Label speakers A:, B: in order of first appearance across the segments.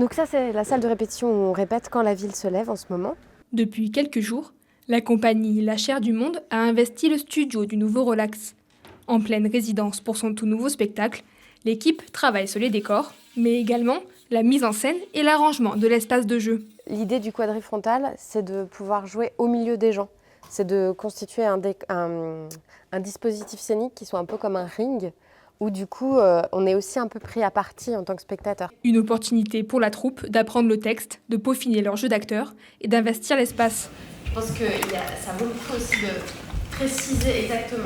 A: Donc ça, c'est la salle de répétition où on répète quand la ville se lève en ce moment.
B: Depuis quelques jours, la compagnie La Chair du Monde a investi le studio du nouveau Relax. En pleine résidence pour son tout nouveau spectacle, l'équipe travaille sur les décors, mais également la mise en scène et l'arrangement de l'espace de jeu.
A: L'idée du quadrifrontal, c'est de pouvoir jouer au milieu des gens. C'est de constituer un dispositif scénique qui soit un peu comme un ring, où du coup, on est aussi un peu pris à partie en tant que spectateur.
B: Une opportunité pour la troupe d'apprendre le texte, de peaufiner leur jeu d'acteur et d'investir l'espace.
A: Je pense que ça vaut le coup aussi de préciser exactement.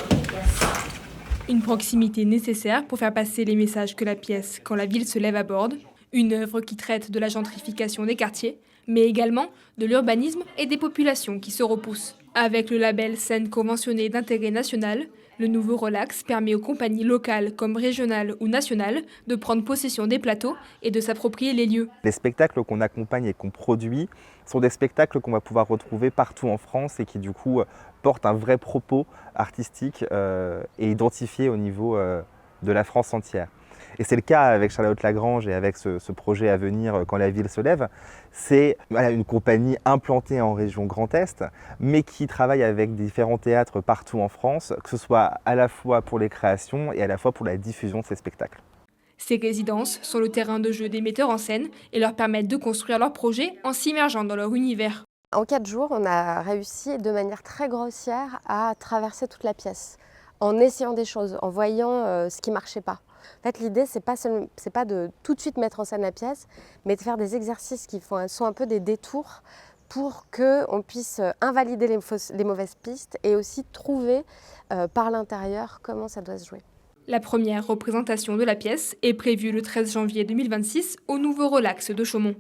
B: Une proximité nécessaire pour faire passer les messages que la pièce Quand la ville se lève aborde. Une œuvre qui traite de la gentrification des quartiers, mais également de l'urbanisme et des populations qui se repoussent. Avec le label Scène conventionnée d'intérêt national, le nouveau Relax permet aux compagnies locales comme régionales ou nationales de prendre possession des plateaux et de s'approprier les lieux.
C: Les spectacles qu'on accompagne et qu'on produit sont des spectacles qu'on va pouvoir retrouver partout en France et qui du coup portent un vrai propos artistique et identifié au niveau de la France entière. Et c'est le cas avec Charlotte Lagrange et avec ce projet à venir Quand la ville se lève. C'est une compagnie implantée en région Grand Est, mais qui travaille avec différents théâtres partout en France, que ce soit à la fois pour les créations et à la fois pour la diffusion de ces spectacles.
B: Ces résidences sont le terrain de jeu des metteurs en scène et leur permettent de construire leurs projets en s'immergeant dans leur univers.
A: En 4 jours, on a réussi de manière très grossière à traverser toute la pièce, en essayant des choses, en voyant ce qui ne marchait pas. En fait, l'idée, c'est pas de tout de suite mettre en scène la pièce, mais de faire des exercices qui sont un peu des détours pour qu'on puisse invalider les mauvaises pistes et aussi trouver par l'intérieur comment ça doit se jouer.
B: La première représentation de la pièce est prévue le 13 janvier 2026 au nouveau Relax de Chaumont.